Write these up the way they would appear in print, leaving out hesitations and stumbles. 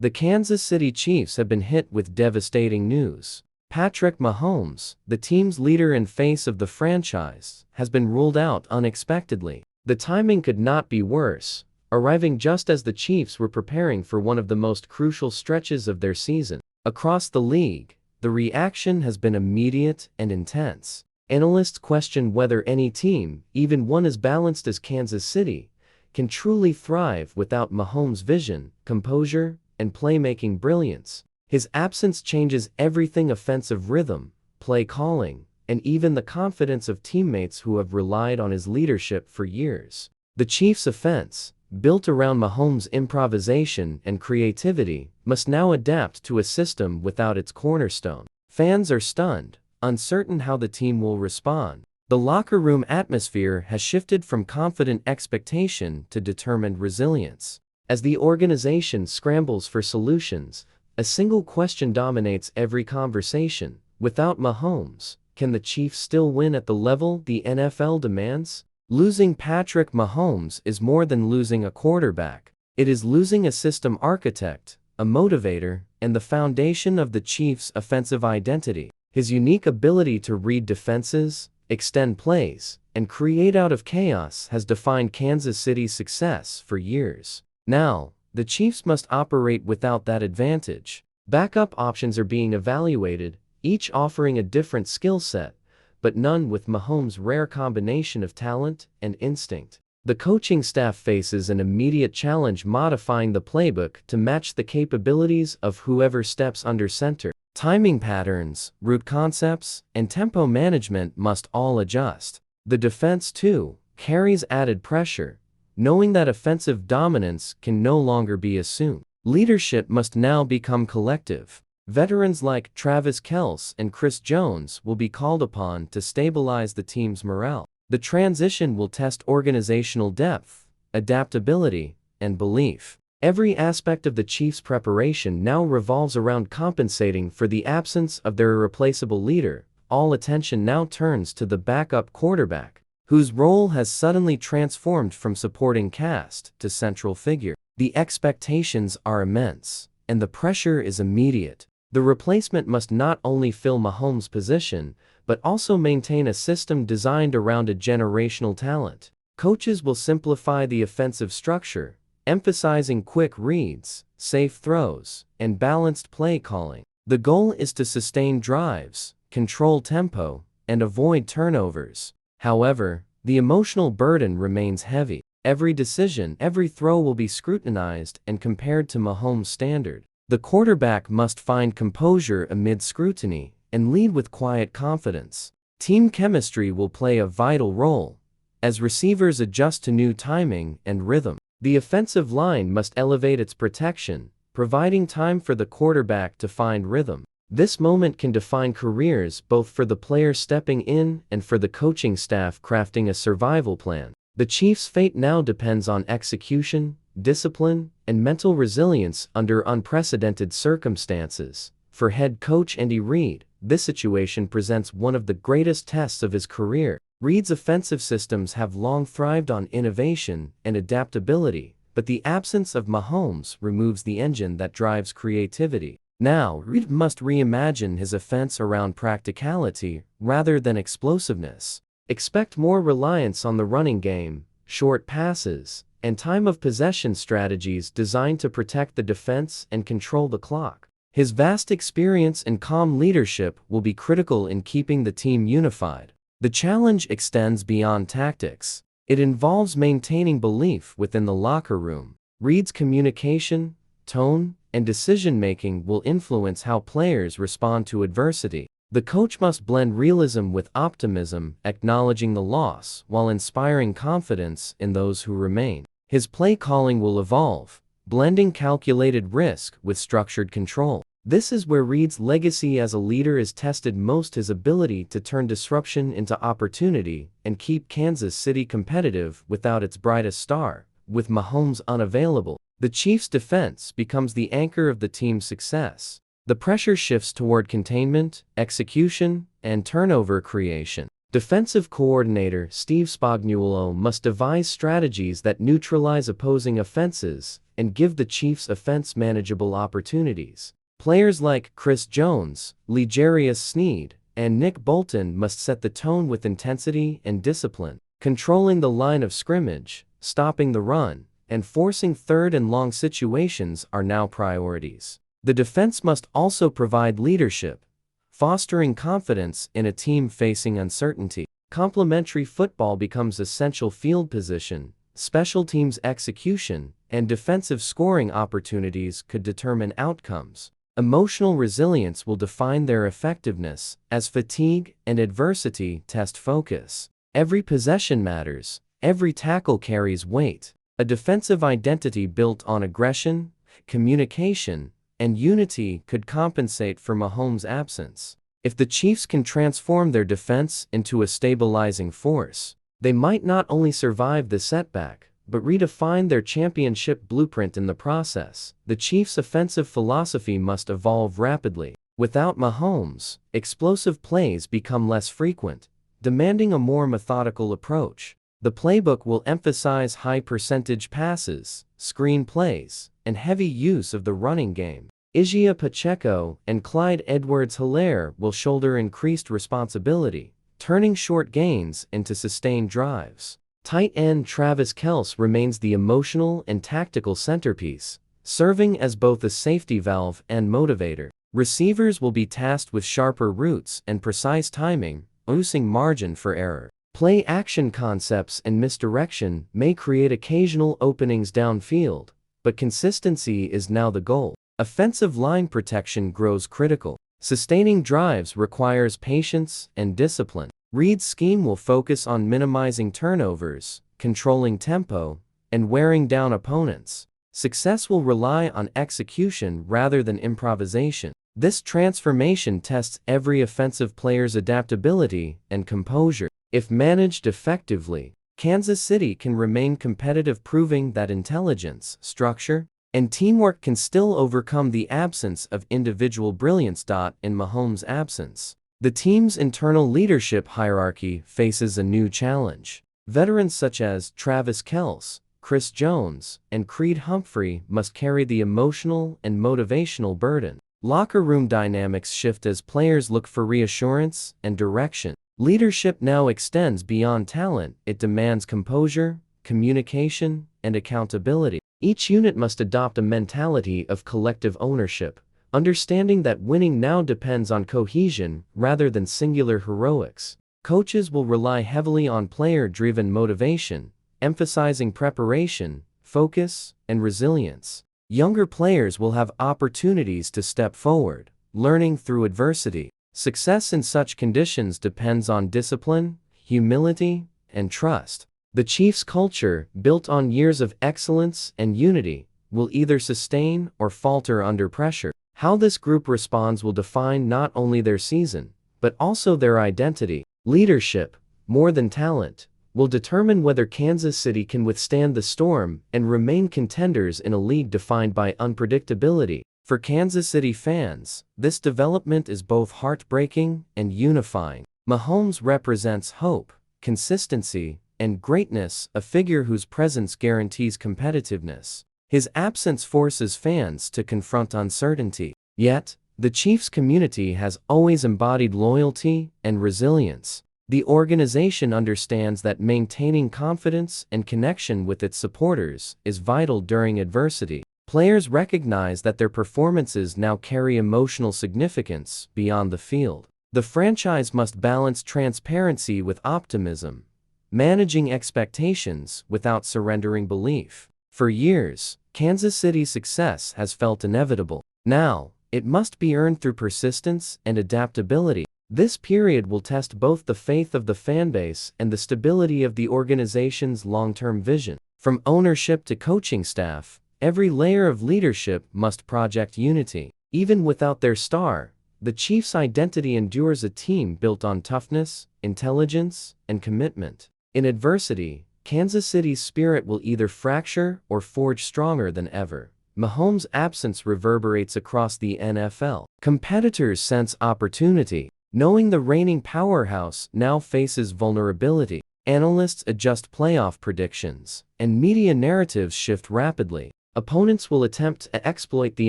The Kansas City Chiefs have been hit with devastating news. Patrick Mahomes, the team's leader and face of the franchise, has been ruled out unexpectedly. The timing could not be worse, arriving just as the Chiefs were preparing for one of the most crucial stretches of their season. Across the league, the reaction has been immediate and intense. Analysts question whether any team, even one as balanced as Kansas City, can truly thrive without Mahomes' vision, composure, and playmaking brilliance. His absence changes everything: offensive rhythm, play calling, and even the confidence of teammates who have relied on his leadership for years. The Chiefs' offense, built around Mahomes' improvisation and creativity, must now adapt to a system without its cornerstone. Fans are stunned, uncertain how the team will respond. The locker room atmosphere has shifted from confident expectation to determined resilience. As the organization scrambles for solutions, a single question dominates every conversation: without Mahomes, can the Chiefs still win at the level the NFL demands? Losing Patrick Mahomes is more than losing a quarterback. It is losing a system architect, a motivator, and the foundation of the Chiefs' offensive identity. His unique ability to read defenses, extend plays, and create out of chaos has defined Kansas City's success for years. Now, the Chiefs must operate without that advantage. Backup options are being evaluated, each offering a different skill set, but none with Mahomes' rare combination of talent and instinct. The coaching staff faces an immediate challenge: modifying the playbook to match the capabilities of whoever steps under center. Timing patterns, route concepts, and tempo management must all adjust. The defense, too, carries added pressure, knowing that offensive dominance can no longer be assumed. Leadership must now become collective. Veterans like Travis Kelce and Chris Jones will be called upon to stabilize the team's morale. The transition will test organizational depth, adaptability, and belief. Every aspect of the Chiefs' preparation now revolves around compensating for the absence of their irreplaceable leader. All attention now turns to the backup quarterback, whose role has suddenly transformed from supporting cast to central figure. The expectations are immense, and the pressure is immediate. The replacement must not only fill Mahomes' position, but also maintain a system designed around a generational talent. Coaches will simplify the offensive structure, emphasizing quick reads, safe throws, and balanced play calling. The goal is to sustain drives, control tempo, and avoid turnovers. However, the emotional burden remains heavy. Every decision, every throw will be scrutinized and compared to Mahomes' standard. The quarterback must find composure amid scrutiny and lead with quiet confidence. Team chemistry will play a vital role as receivers adjust to new timing and rhythm. The offensive line must elevate its protection, providing time for the quarterback to find rhythm. This moment can define careers, both for the player stepping in and for the coaching staff crafting a survival plan. The Chiefs' fate now depends on execution, discipline, and mental resilience under unprecedented circumstances. For head coach Andy Reid, this situation presents one of the greatest tests of his career. Reid's offensive systems have long thrived on innovation and adaptability, but the absence of Mahomes removes the engine that drives creativity. Now, Reid must reimagine his offense around practicality rather than explosiveness. Expect more reliance on the running game, short passes, and time of possession strategies designed to protect the defense and control the clock. His vast experience and calm leadership will be critical in keeping the team unified. The challenge extends beyond tactics. It involves maintaining belief within the locker room. Reid's communication, tone, and decision-making will influence how players respond to adversity. The coach must blend realism with optimism, acknowledging the loss while inspiring confidence in those who remain. His play calling will evolve, blending calculated risk with structured control. This is where Reid's legacy as a leader is tested most: his ability to turn disruption into opportunity and keep Kansas City competitive without its brightest star. With Mahomes unavailable, the Chiefs' defense becomes the anchor of the team's success. The pressure shifts toward containment, execution, and turnover creation. Defensive coordinator Steve Spagnuolo must devise strategies that neutralize opposing offenses and give the Chiefs' offense manageable opportunities. Players like Chris Jones, L'Jarius Sneed, and Nick Bolton must set the tone with intensity and discipline. Controlling the line of scrimmage, stopping the run, and forcing third and long situations are now priorities. The defense must also provide leadership, fostering confidence in a team facing uncertainty. Complementary football becomes essential field position, special teams execution, and defensive scoring opportunities could determine outcomes. Emotional resilience will define their effectiveness, as fatigue and adversity test focus. Every possession matters, every tackle carries weight. A defensive identity built on aggression, communication, and unity could compensate for Mahomes' absence. If the Chiefs can transform their defense into a stabilizing force, they might not only survive the setback, but redefine their championship blueprint in the process. The Chiefs' offensive philosophy must evolve rapidly. Without Mahomes, explosive plays become less frequent, demanding a more methodical approach. The playbook will emphasize high-percentage passes, screen plays, and heavy use of the running game. Isaiah Pacheco and Clyde Edwards-Helaire will shoulder increased responsibility, turning short gains into sustained drives. Tight end Travis Kelce remains the emotional and tactical centerpiece, serving as both a safety valve and motivator. Receivers will be tasked with sharper routes and precise timing, reducing margin for error. Play action concepts and misdirection may create occasional openings downfield, but consistency is now the goal. Offensive line protection grows critical. Sustaining drives requires patience and discipline. Reid's scheme will focus on minimizing turnovers, controlling tempo, and wearing down opponents. Success will rely on execution rather than improvisation. This transformation tests every offensive player's adaptability and composure. If managed effectively, Kansas City can remain competitive, proving that intelligence, structure, and teamwork can still overcome the absence of individual brilliance. In Mahomes' absence, the team's internal leadership hierarchy faces a new challenge. Veterans such as Travis Kelce, Chris Jones, and Creed Humphrey must carry the emotional and motivational burden. Locker room dynamics shift as players look for reassurance and direction. Leadership now extends beyond talent. It demands composure, communication, and accountability. Each unit must adopt a mentality of collective ownership, understanding that winning now depends on cohesion rather than singular heroics. Coaches will rely heavily on player-driven motivation, emphasizing preparation, focus, and resilience. Younger players will have opportunities to step forward, learning through adversity. Success in such conditions depends on discipline, humility, and trust. The Chiefs' culture, built on years of excellence and unity, will either sustain or falter under pressure. How this group responds will define not only their season, but also their identity. Leadership, more than talent, will determine whether Kansas City can withstand the storm and remain contenders in a league defined by unpredictability. For Kansas City fans, this development is both heartbreaking and unifying. Mahomes represents hope, consistency, and greatness, a figure whose presence guarantees competitiveness. His absence forces fans to confront uncertainty. Yet, the Chiefs community has always embodied loyalty and resilience. The organization understands that maintaining confidence and connection with its supporters is vital during adversity. Players recognize that their performances now carry emotional significance beyond the field. The franchise must balance transparency with optimism, managing expectations without surrendering belief. For years, Kansas City's success has felt inevitable. Now, it must be earned through persistence and adaptability. This period will test both the faith of the fanbase and the stability of the organization's long-term vision. From ownership to coaching staff, every layer of leadership must project unity. Even without their star, the Chiefs' identity endures, a team built on toughness, intelligence, and commitment. In adversity, Kansas City's spirit will either fracture or forge stronger than ever. Mahomes' absence reverberates across the NFL. Competitors sense opportunity. Knowing the reigning powerhouse now faces vulnerability, analysts adjust playoff predictions, and media narratives shift rapidly. Opponents will attempt to exploit the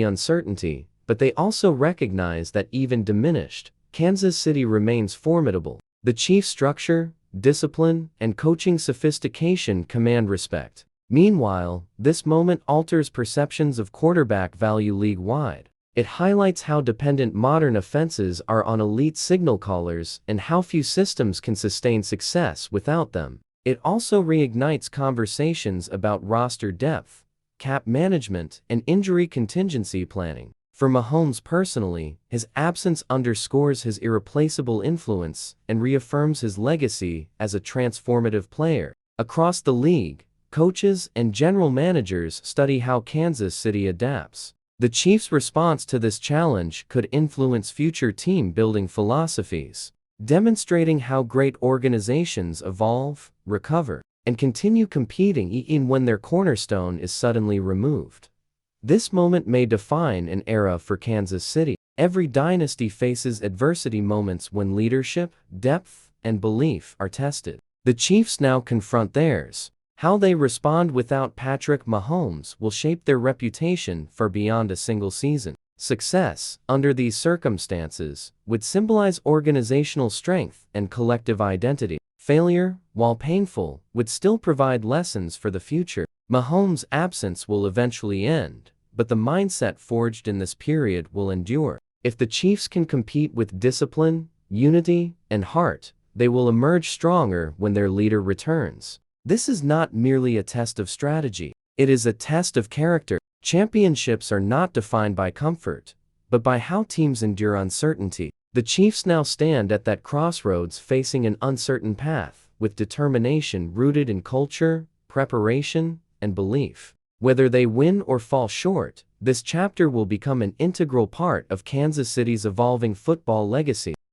uncertainty, but they also recognize that even diminished, Kansas City remains formidable. The Chiefs' structure, discipline, and coaching sophistication command respect. Meanwhile, this moment alters perceptions of quarterback value league-wide. It highlights how dependent modern offenses are on elite signal callers and how few systems can sustain success without them. It also reignites conversations about roster depth, cap management, and injury contingency planning. For Mahomes personally, his absence underscores his irreplaceable influence and reaffirms his legacy as a transformative player. Across the league, coaches and general managers study how Kansas City adapts. The Chiefs' response to this challenge could influence future team-building philosophies, demonstrating how great organizations evolve, recover, and continue competing even when their cornerstone is suddenly removed. This moment may define an era for Kansas City. Every dynasty faces adversity moments when leadership, depth, and belief are tested. The Chiefs now confront theirs. How they respond without Patrick Mahomes will shape their reputation far beyond a single season. Success, under these circumstances, would symbolize organizational strength and collective identity. Failure, while painful, would still provide lessons for the future. Mahomes' absence will eventually end, but the mindset forged in this period will endure. If the Chiefs can compete with discipline, unity, and heart, they will emerge stronger when their leader returns. This is not merely a test of strategy. It is a test of character. Championships are not defined by comfort, but by how teams endure uncertainty. The Chiefs now stand at that crossroads facing an uncertain path, with determination rooted in culture, preparation, and belief. Whether they win or fall short, this chapter will become an integral part of Kansas City's evolving football legacy.